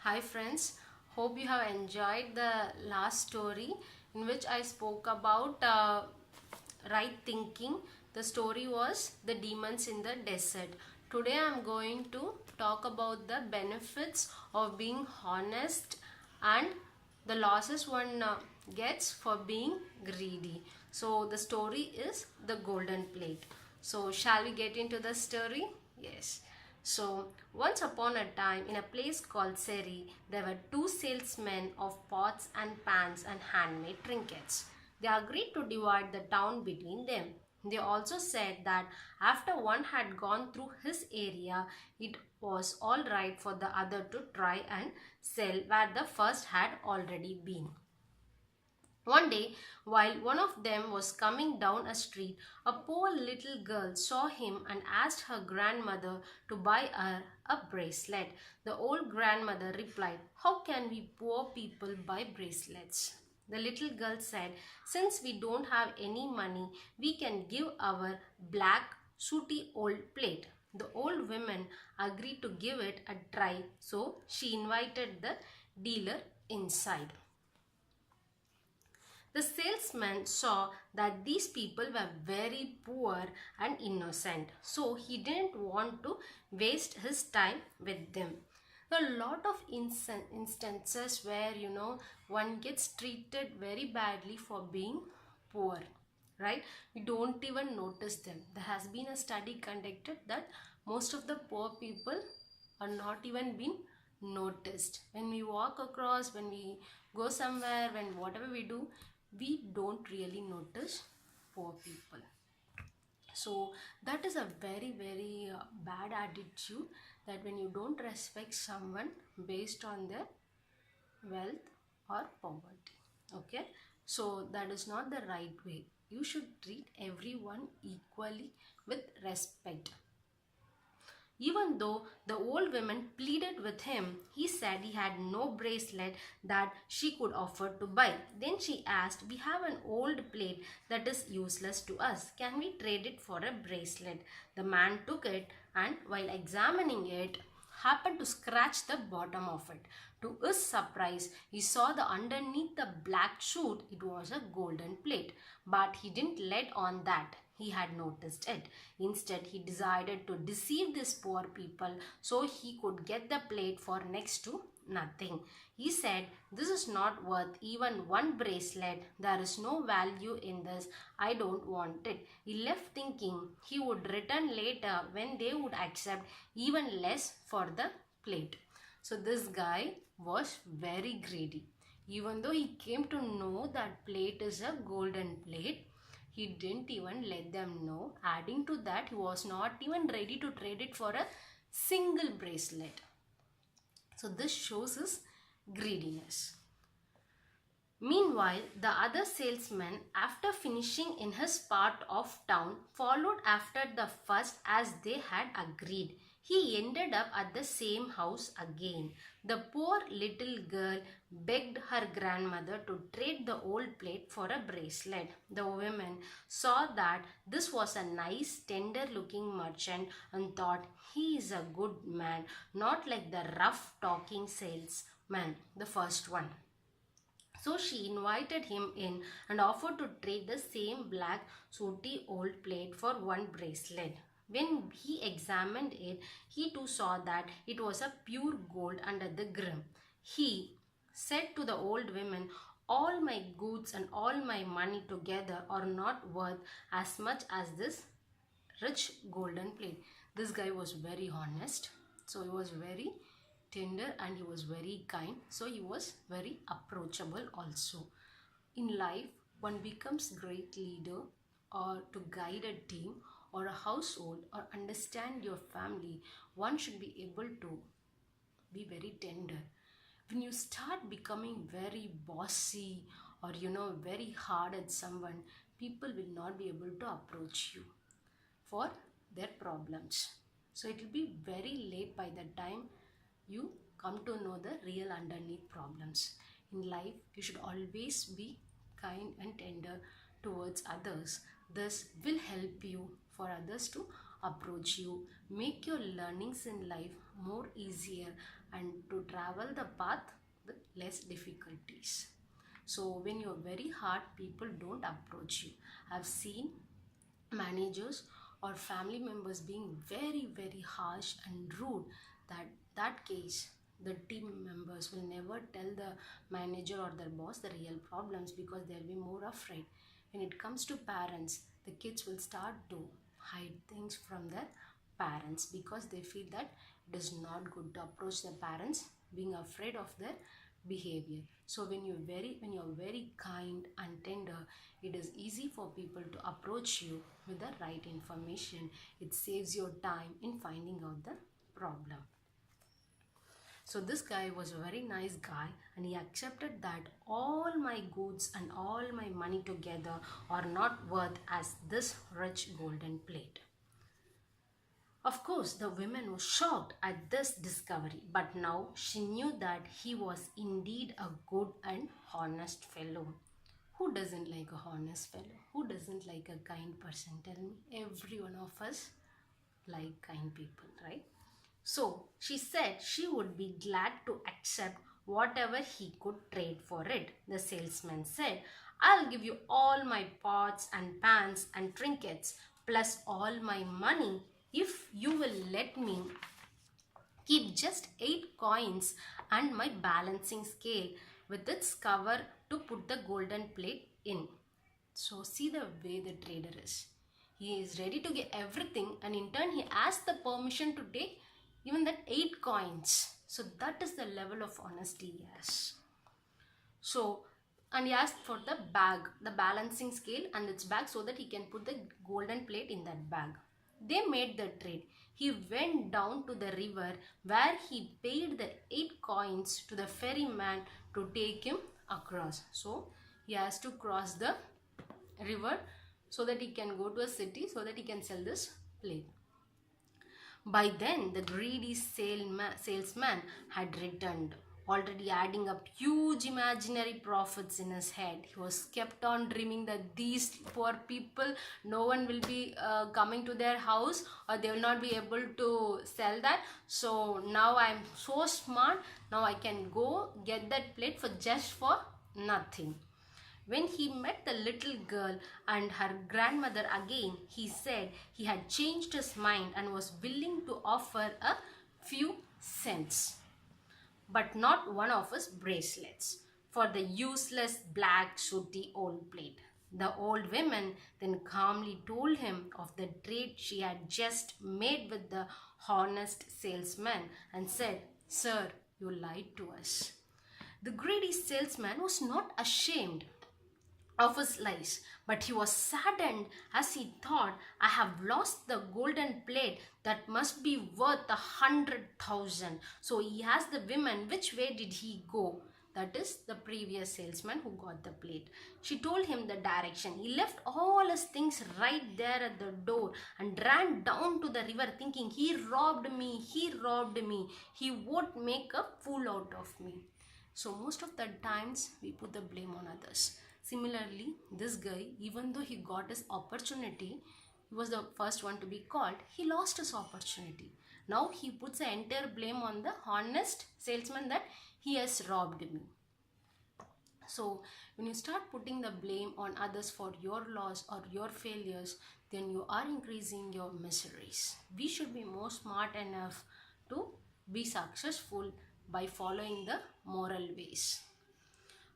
Hi friends, hope you have enjoyed the last story in which I spoke about right thinking. The story was the demons in the desert. Today I am going to talk about the benefits of being honest and the losses one gets for being greedy. So the story is the golden plate. So shall we get into the story? Yes. So, once upon a time in a place called Seri, there were two salesmen of pots and pans and handmade trinkets. They agreed to divide the town between them. They also said that after one had gone through his area, it was all right for the other to try and sell where the first had already been. One day, while one of them was coming down a street, a poor little girl saw him and asked her grandmother to buy her a bracelet. The old grandmother replied, "How can we poor people buy bracelets?" The little girl said, "Since we don't have any money, we can give our black, sooty old plate." The old woman agreed to give it a try, so she invited the dealer inside. The salesman saw that these people were very poor and innocent, so he didn't want to waste his time with them. There are a lot of instances where one gets treated very badly for being poor, right? We don't even notice them. There has been a study conducted that most of the poor people are not even being noticed. When we walk across, when we go somewhere, when whatever we do, we don't really notice poor people. So that is a very bad attitude, that when you don't respect someone based on their wealth or poverty. Okay, so that is not the right way. You should treat everyone equally with respect. Even though the old woman pleaded with him, he said he had no bracelet that she could afford to buy. Then she asked, "We have an old plate that is useless to us. Can we trade it for a bracelet?" The man took it and, while examining it, happened to scratch the bottom of it. To his surprise, he saw that underneath the black shoot it was a golden plate. But he didn't let on that he had noticed it. Instead, he decided to deceive these poor people so he could get the plate for next to nothing. He said, "This is not worth even one bracelet. There is no value in this. I don't want it." He left thinking he would return later when they would accept even less for the plate. So this guy was very greedy. Even though he came to know that plate is a golden plate, he didn't even let them know. Adding to that, he was not even ready to trade it for a single bracelet. So this shows his greediness. Meanwhile, the other salesman, after finishing in his part of town, followed after the first as they had agreed. He ended up at the same house again. The poor little girl begged her grandmother to trade the old plate for a bracelet. The woman saw that this was a nice, tender looking merchant and thought, "He is a good man, not like the rough talking salesman, the first one." So she invited him in and offered to trade the same black sooty old plate for one bracelet. When he examined it, he too saw that it was a pure gold under the grim. He said to the old woman, "All my goods and all my money together are not worth as much as this rich golden plate." This guy was very honest. So he was very tender and he was very kind. So he was very approachable also. In life, one becomes great leader or to guide a team or a household or understand your family. One should be able to be very tender. When you start becoming very bossy or very hard at someone, people will not be able to approach you for their problems. So it will be very late by the time you come to know the real underneath problems. In life, you should always be kind and tender towards others. This will help you for others to approach you, make your learnings in life more easier, and to travel the path with less difficulties. So when you're very hard, people don't approach you. I've seen managers or family members being very harsh and rude. That case, the team members will never tell the manager or their boss the real problems because they'll be more afraid. When it comes to parents, the kids will start to hide things from their parents because they feel that it is not good to approach the parents being afraid of their behavior. So when you're very kind and tender, it is easy for people to approach you with the right information. It saves your time in finding out the problem. So this guy was a very nice guy, and he accepted that all my goods and all my money together are not worth as this rich golden plate. Of course, the woman was shocked at this discovery, but now she knew that he was indeed a good and honest fellow. Who doesn't like a honest fellow? Who doesn't like a kind person? Tell me. Every one of us like kind people, right? So she said she would be glad to accept whatever he could trade for it. The salesman said, I'll give you all my pots and pans and trinkets plus all my money if you will let me keep just 8 coins and my balancing scale with its cover to put the golden plate in. So see the way the trader is. He is ready to give everything, and in turn he asked the permission to take even that 8 coins. So that is the level of honesty he has. So, and he asked for the bag, the balancing scale and its bag, so that he can put the golden plate in that bag. They made the trade. He went down to the river where he paid the 8 coins to the ferryman to take him across. So he has to cross the river so that he can go to a city so that he can sell this plate. By then, the greedy salesman had returned, already adding up huge imaginary profits in his head. He was kept on dreaming that these poor people, no one will be coming to their house, or they will not be able to sell that. So now I am so smart, now I can go get that plate for nothing. When he met the little girl and her grandmother again, he said he had changed his mind and was willing to offer a few cents, but not one of his bracelets, for the useless black sooty old plate. The old woman then calmly told him of the trade she had just made with the honest salesman and said, Sir, you lied to us. The greedy salesman was not ashamed of his lies, but he was saddened as he thought, I have lost the golden plate that must be worth 100,000. So he asked the woman, which way did he go? That is the previous salesman who got the plate. She told him the direction. He left all his things right there at the door and ran down to the river thinking, he robbed me, he won't make a fool out of me. So most of the times we put the blame on others. Similarly, this guy, even though he got his opportunity, he was the first one to be called, he lost his opportunity. Now he puts the entire blame on the honest salesman that he has robbed me. So when you start putting the blame on others for your loss or your failures, then you are increasing your miseries. We should be more smart enough to be successful by following the moral ways.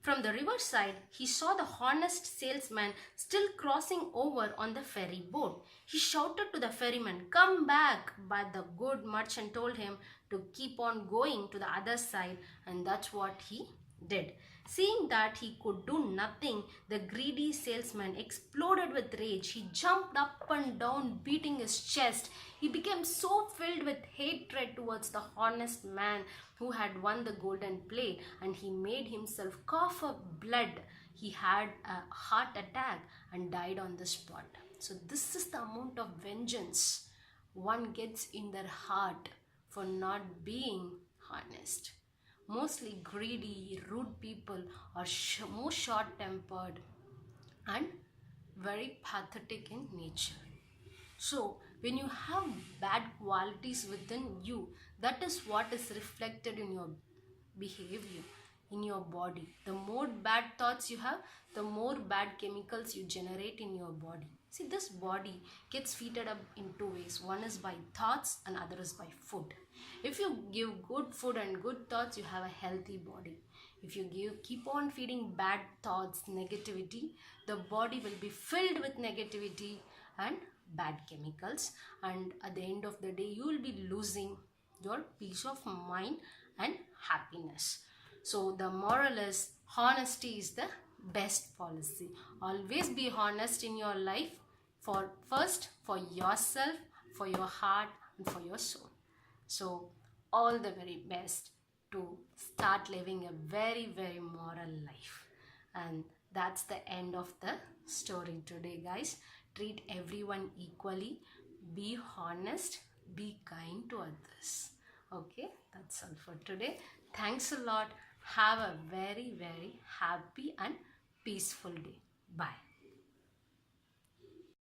From the riverside, he saw the honest salesman still crossing over on the ferry boat. He shouted to the ferryman, come back, but the good merchant told him to keep on going to the other side, and that's what he did. Seeing that he could do nothing, the greedy salesman exploded with rage. He jumped up and down, beating his chest. He became so filled with hatred towards the honest man who had won the golden plate, and he made himself cough up blood. He had a heart attack and died on the spot. So this is the amount of vengeance one gets in their heart for not being honest. Mostly greedy, rude people are more short-tempered and very pathetic in nature. So when you have bad qualities within you, That is what is reflected in your behavior, in your body. The more bad thoughts you have, the more bad chemicals you generate in your body. See, this body gets feeded up in two ways. One is by thoughts and other is by food. If you give good food and good thoughts, you have a healthy body. If you keep on feeding bad thoughts, negativity, the body will be filled with negativity and bad chemicals, and at the end of the day you will be losing your peace of mind and happiness. So the moral is, honesty is the best policy. Always be honest in your life, for first for yourself, for your heart and for your soul. So all the very best to start living a very moral life. And that's the end of the story today, guys. Treat everyone equally, be honest, be kind to others. Okay, that's all for today. Thanks a lot. Have a very happy and peaceful day. Bye.